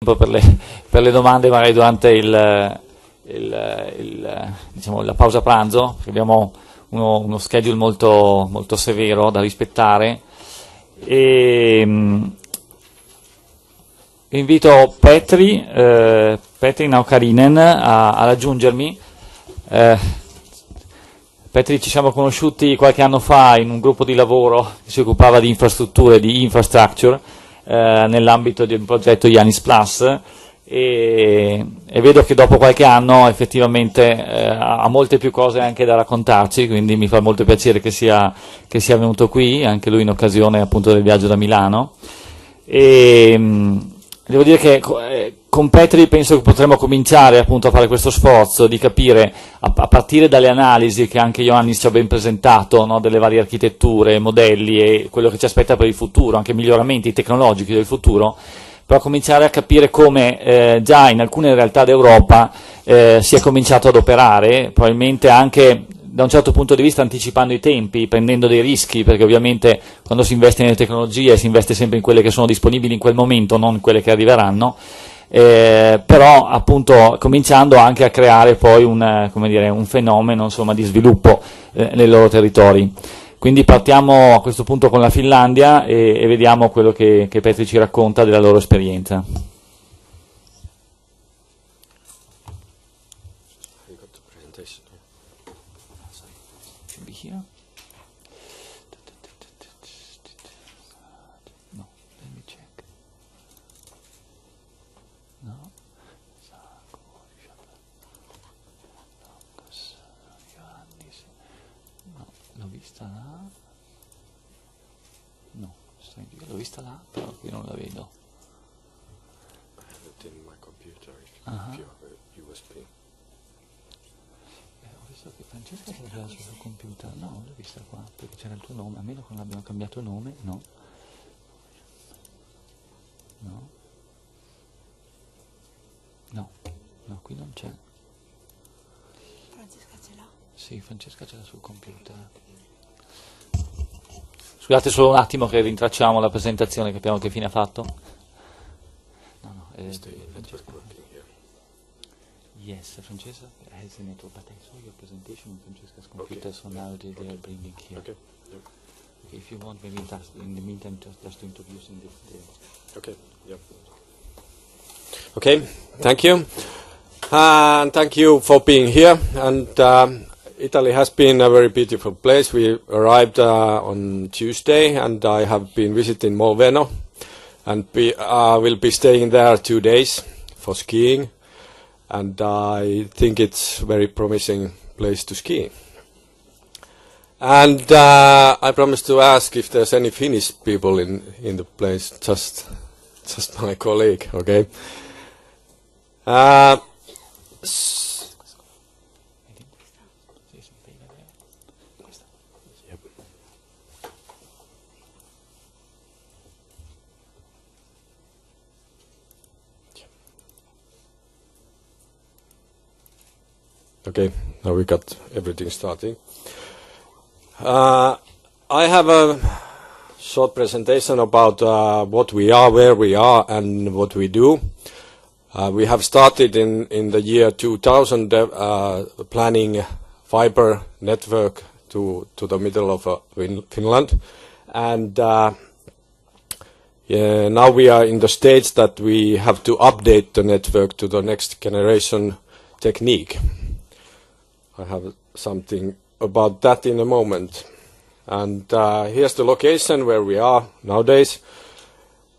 tempo per le domande magari durante diciamo, la pausa pranzo, perché abbiamo uno schedule molto, molto severo da rispettare. Invito Petri Naukkarinen a raggiungermi. Petri, ci siamo conosciuti qualche anno fa in un gruppo di lavoro che si occupava di infrastrutture, di infrastructure, nell'ambito di un progetto Yanis Plus, e vedo che dopo qualche anno effettivamente ha molte più cose anche da raccontarci, quindi mi fa molto piacere che sia venuto qui, anche lui in occasione appunto del viaggio da Milano. Devo dire che con Petri penso che potremo cominciare appunto a fare questo sforzo di capire, a partire dalle analisi che anche Ioannis ci ha ben presentato, no, delle varie architetture, modelli e quello che ci aspetta per il futuro, anche miglioramenti tecnologici del futuro, però cominciare a capire come già in alcune realtà d'Europa si è cominciato ad operare, probabilmente anche da un certo punto di vista anticipando i tempi, prendendo dei rischi, perché ovviamente quando si investe nelle tecnologie si investe sempre in quelle che sono disponibili in quel momento, non in quelle che arriveranno, però appunto cominciando anche a creare poi un fenomeno, insomma, di sviluppo nei loro territori. Quindi partiamo a questo punto con la Finlandia e vediamo quello che Petri ci racconta della loro esperienza. L'ho vista là, però qui non la vedo. In my computer, if you have a USB. Ho visto che Francesca ce l'aveva sul suo computer, no, l'ho vista qua, perché c'era il tuo nome, a meno che non abbiano cambiato nome, no. No, qui non c'è. Francesca ce l'ha? Sì, Francesca ce l'ha sul computer. Scusate solo un attimo che rintracciamo la presentazione, capiamo che fine ha fatto. Yes, Francesca has the network, but I saw your presentation on Francesca's computer, so now they are bringing here. Okay. Yep. Okay, if you want, maybe in the meantime, just to introduce in the Okay. Yep. Okay. Thank you. And thank you for being here. And Italy has been a very beautiful place. We arrived on Tuesday, and I have been visiting Moveno, and will be staying there 2 days for skiing. And I think it's a very promising place to ski. And I promised to ask if there's any Finnish people in the place. Just my colleague, okay? Okay, now we got everything starting. I have a short presentation about what we are, where we are, and what we do. We have started in the year 2000 planning fiber network to the middle of Finland, and now we are in the stage that we have to update the network to the next generation technique. I have something about that in a moment. And here's the location where we are nowadays.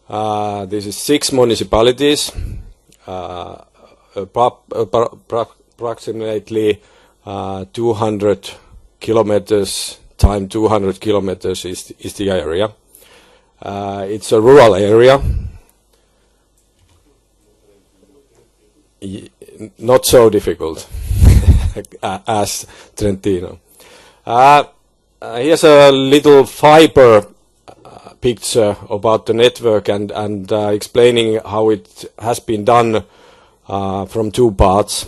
This is 6 municipalities, approximately 200 kilometers time 200 kilometers is the area. It's a rural area. Not so difficult as Trentino. Here's a little fiber picture about the network and explaining how it has been done from 2 parts.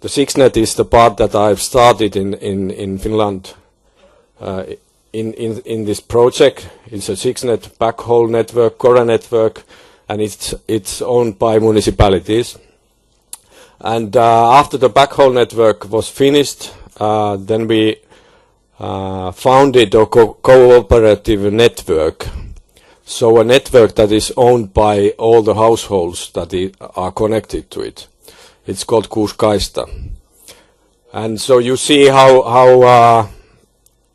The 6net is the part that I've started in Finland in this project. It's a 6net backhaul network, core network, and it's owned by municipalities. And after the backhaul network was finished, then we founded a cooperative network. So a network that is owned by all the households that are connected to it. It's called Kuuskaista. And so you see how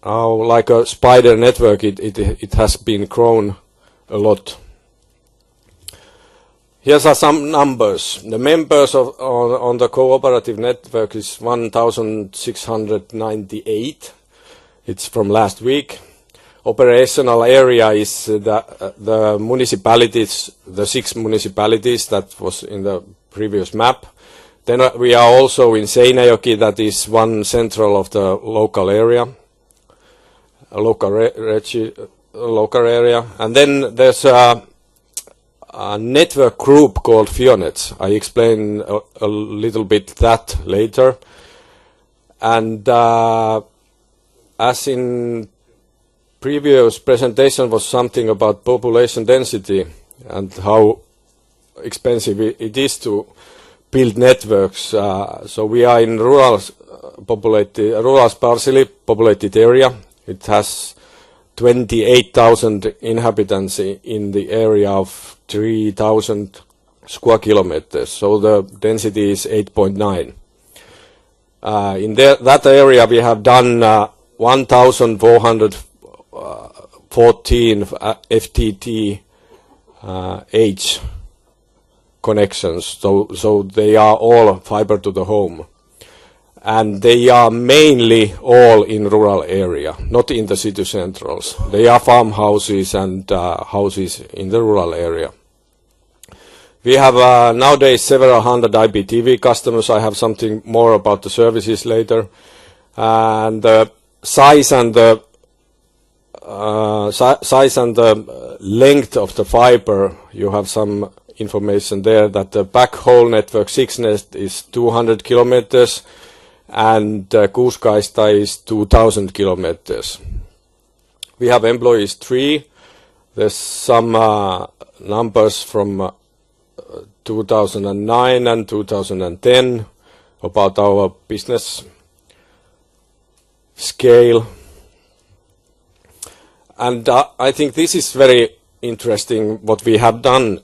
like a spider network it has been grown a lot. Here are some numbers. The members on the cooperative network is 1,698. It's from last week. Operational area is the municipalities, the 6 municipalities that was in the previous map. Then we are also in Seinäjoki, that is one central of the local area, a local area. And then there's a network group called Fionets. I explain a little bit that later. And as in previous presentation was something about population density and how expensive it is to build networks. So we are in rural sparsely populated area. It has 28,000 inhabitants in the area of 3,000 square kilometers. So the density is 8.9. In that area we have done 1,414 FTTH connections. So they are all fiber to the home. And they are mainly all in rural area, not in the city centrals. They are farmhouses and houses in the rural area. We have nowadays several hundred IPTV customers. I have something more about the services later. And the size and the length of the fiber, you have some information there that the backhaul network thickness is 200 kilometers and Kuuskaista is 2,000 kilometers. We have employees 3. There's some numbers from 2009 and 2010 about our business scale. And I think this is very interesting what we have done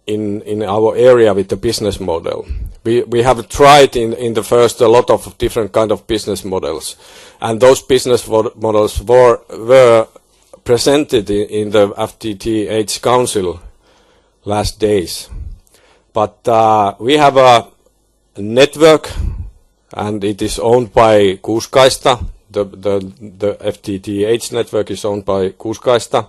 in our area with the business model. We have tried in the first a lot of different kind of business models, and those business models were presented in the FTTH Council last days. But we have a network, and it is owned by Kuuskaista. The FTTH network is owned by Kuuskaista.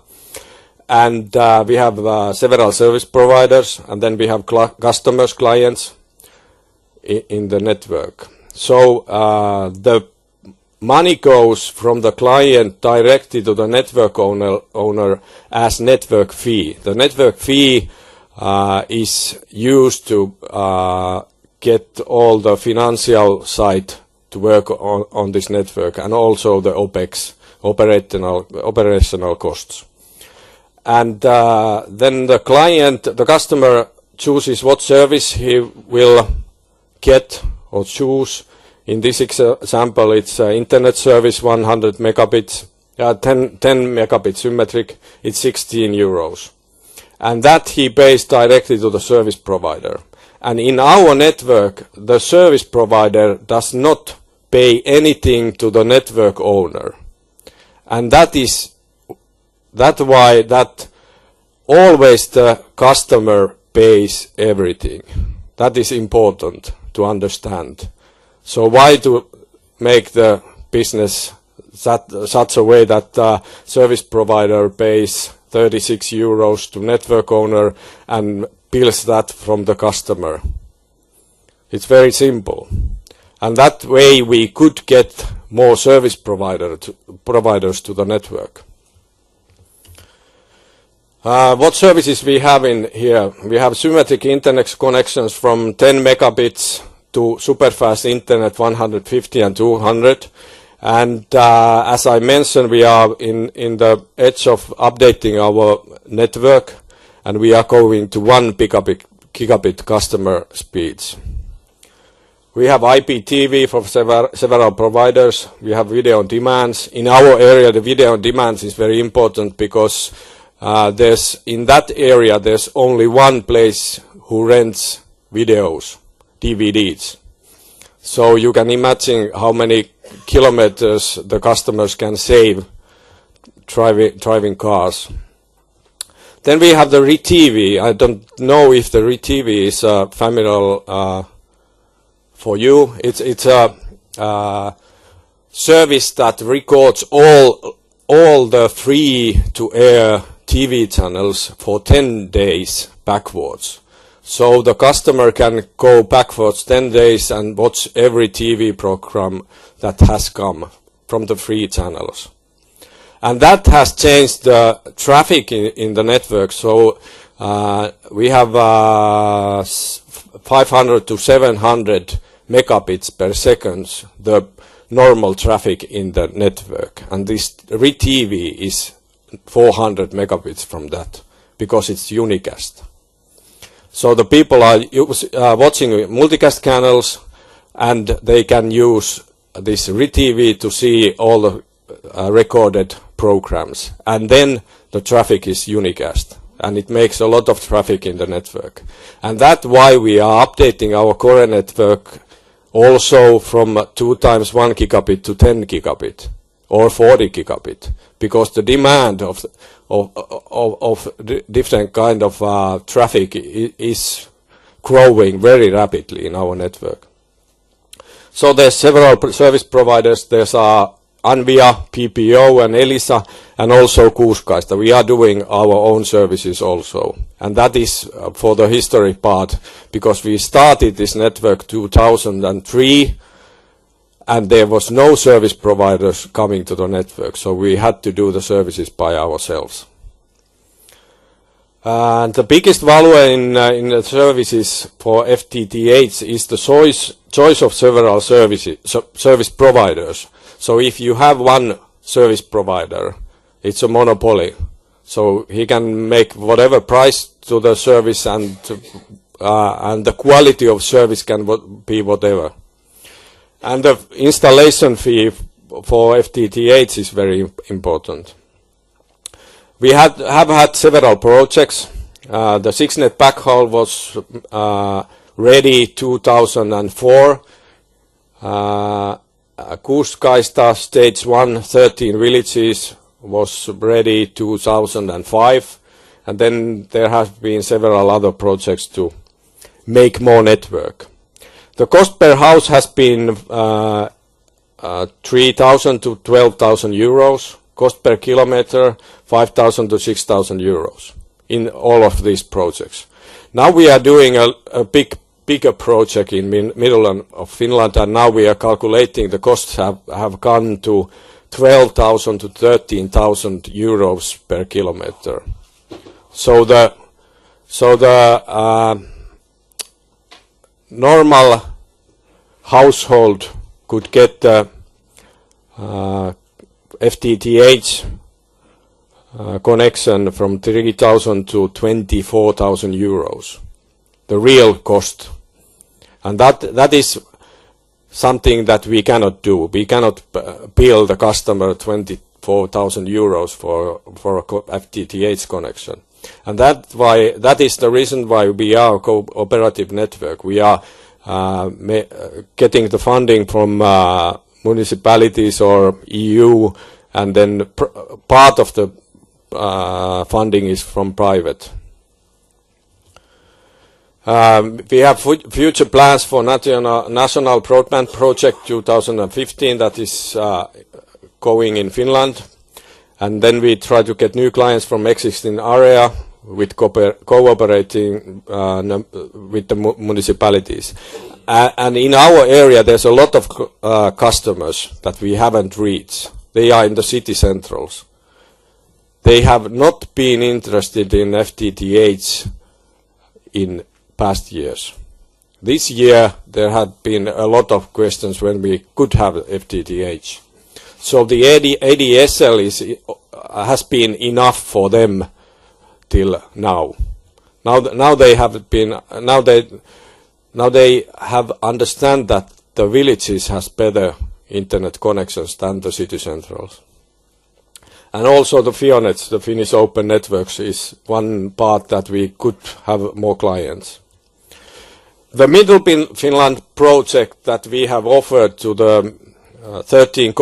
And we have several service providers, and then we have customers, clients in the network. So the money goes from the client directly to the network owner as network fee. The network fee is used to get all the financial side to work on this network, and also the OPEX, operational costs. And then the client, the customer chooses what service he will get or choose. In this example, it's internet service 100 megabits, 10 megabit symmetric, it's 16 euros. And that he pays directly to the service provider. And in our network, the service provider does not pay anything to the network owner. And that's why that always the customer pays everything. That is important to understand. So why to make the business such a way that service provider pays 36 euros to network owner and bills that from the customer? It's very simple. And that way we could get more service providers to the network. What services we have in here? We have symmetric internet connections from 10 megabits to superfast internet 150 and 200. And as I mentioned, we are in the edge of updating our network. and we are going to 1 gigabit customer speeds. We have IPTV for several providers. We have video on demands. In our area, the video on demands is very important because in that area there's only one place who rents videos, DVDs. So you can imagine how many kilometers the customers can save driving cars. Then we have the ReTV. I don't know if the ReTV is familiar for you. It's a service that records all the free-to-air TV channels for 10 days backwards. So the customer can go backwards 10 days and watch every TV program that has come from the free channels. And that has changed the traffic in the network. So we have 500 to 700 megabits per second, the normal traffic in the network. And this ReTV is 400 megabits from that, because it's unicast. So the people are watching multicast channels, and they can use this ReTV to see all the recorded programs. And then the traffic is unicast, and it makes a lot of traffic in the network. And that's why we are updating our core network also from 2 times 1 gigabit to 10 gigabit or 40 gigabit, because the demand of different kind of traffic is growing very rapidly in our network. So there's several service providers. There's Anvia, PPO, and Elisa, and also Kuuskaista. We are doing our own services also, and that is for the history part, because we started this network 2003, and there was no service providers coming to the network, so we had to do the services by ourselves. And the biggest value in the services for FTTH is the choice of several service providers. So if you have one service provider, it's a monopoly. So he can make whatever price to the service, and the quality of service can be whatever. And the installation fee for FTTH is very important. We have had several projects. The 6net backhaul was ready 2004. Kuuskaista stage 1, 13 villages was ready 2005. And then there have been several other projects to make more network. The cost per house has been 3,000 to 12,000 euros. Cost per kilometer 5,000 to 6,000 euros in all of these projects. Now we are doing a bigger project in middle of Finland, and now we are calculating the costs have gone to 12,000 to 13,000 euros per kilometer. So the normal household could get FTTH connection from 3,000 to 24,000 euros, the real cost. And that is something that we cannot do. We cannot bill the customer 24,000 euros for a FTTH connection. And that is the reason why we are a cooperative network. We are getting the funding from municipalities or EU, and then part of the funding is from private. We have future plans for national broadband project 2015 that is going in Finland, and then we try to get new clients from existing area with cooperating with the municipalities. And in our area there's a lot of customers that we haven't reached. They are in the city centrals. They have not been interested in FTTH in past years. This year there had been a lot of questions when we could have FTTH. So the ADSL has been enough for them till now. now they have understand that the villages has better internet connections than the city centrals. And also the FIONETs, the Finnish Open Networks, is one part that we could have more clients. The Middle Finland project that we have offered to the 13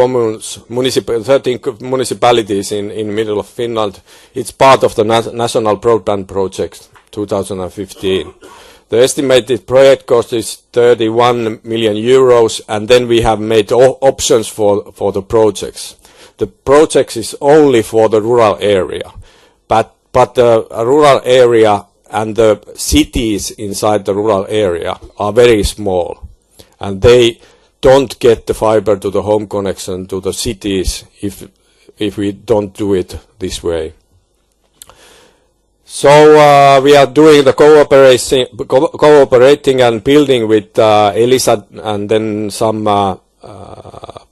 municipalities in middle of Finland, it's part of the National Broadband Project 2015. The estimated project cost is 31 million euros, and then we have made options for the projects. The project is only for the rural area, but the rural area and the cities inside the rural area are very small, and they don't get the fiber to the home connection to the cities if we don't do it this way. So we are doing the cooperating and building with Elisa and then some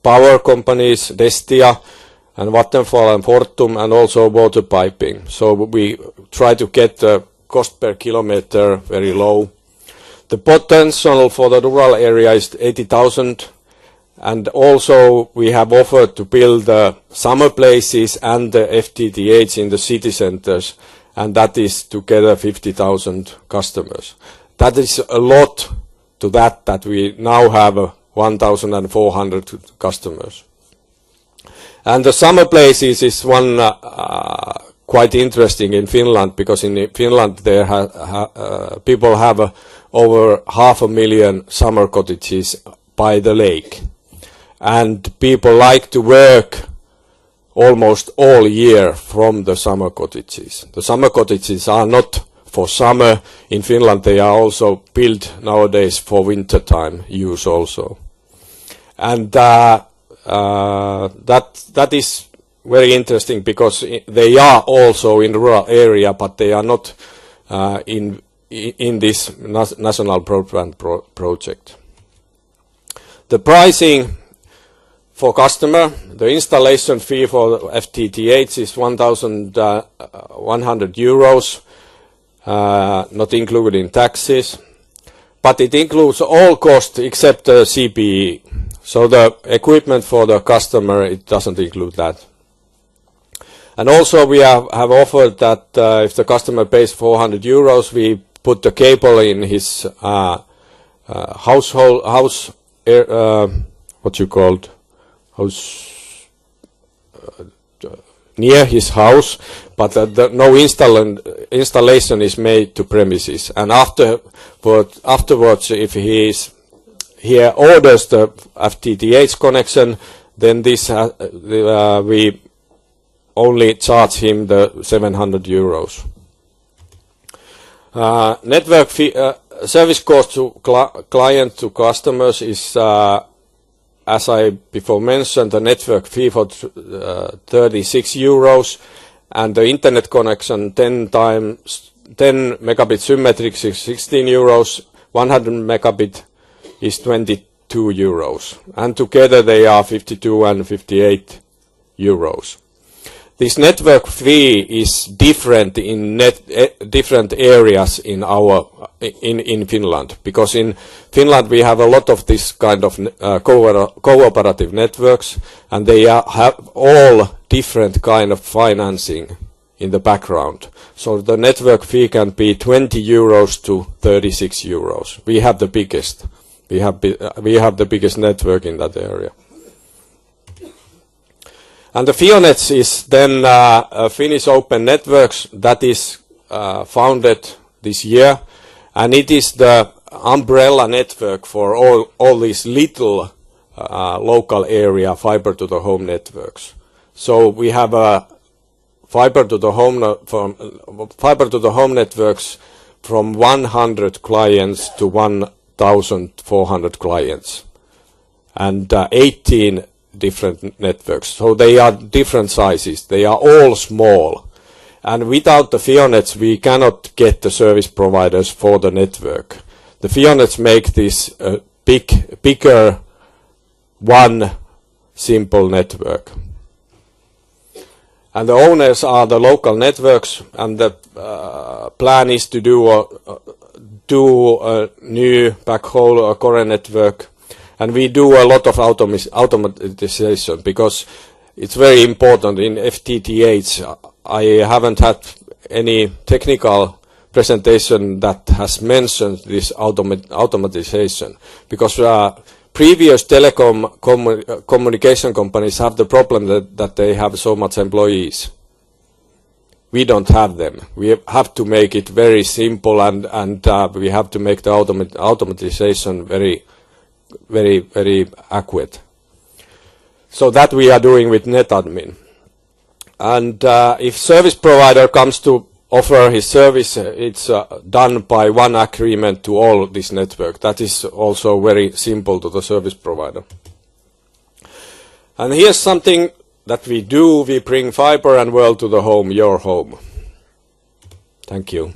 power companies, Destia and Vattenfall and Fortum, and also water piping. So we try to get the cost per kilometer very low. The potential for the rural area is 80,000, and also we have offered to build summer places and the FTTH in the city centers, and that is together 50,000 customers. That is a lot to that we now have 1,400 customers. And the summer places is one quite interesting in Finland, because in Finland there people have over 500,000 summer cottages by the lake, and people like to work almost all year from the summer cottages. The summer cottages are not for summer. In Finland they are also built nowadays for winter time use also. And that is very interesting, because they are also in rural area, but they are not in this national broadband project. The pricing for customer, the installation fee for FTTH is 1,100 euros, not including taxes, but it includes all costs except the CPE. So the equipment for the customer, it doesn't include that. And also we have offered that if the customer pays 400 euros, we put the cable in his near his house, but no installation is made to premises. And afterwards, if he orders the FTTH connection, then this we only charge him the 700 euros. Network fee, service cost to client to customers is, as I before mentioned, the network fee for 36 euros, and the internet connection 10 megabit symmetric is 16 euros, 100 megabit is 22 euros, and together they are 52 and 58 euros. This network fee is different in different areas in Finland, because in Finland we have a lot of this kind of cooperative networks, and they have all different kind of financing in the background. So the network fee can be 20 euros to 36 euros. We have the biggest. We have the biggest network in that area. And the FIONETs is then Finnish Open Networks that is founded this year, and it is the umbrella network for all these little local area fiber to the home networks. So we have fiber to the home networks from 100 clients to 1,400 clients, and 18 different networks. So they are different sizes. They are all small. And without the FIONETs, we cannot get the service providers for the network. The FIONETs make this bigger one simple network. And the owners are the local networks, and the plan is to do a new backhaul or core network. And we do a lot of automatization because it's very important in FTTH. I haven't had any technical presentation that has mentioned this automatization, because previous telecom communication companies have the problem that they have so much employees. We don't have them. We have to make it very simple, and we have to make the automatization very accurate. So that we are doing with NetAdmin. And if service provider comes to offer his service, it's done by one agreement to all this network. That is also very simple to the service provider. And here's something that we do. We bring fiber and world to the home, your home. Thank you.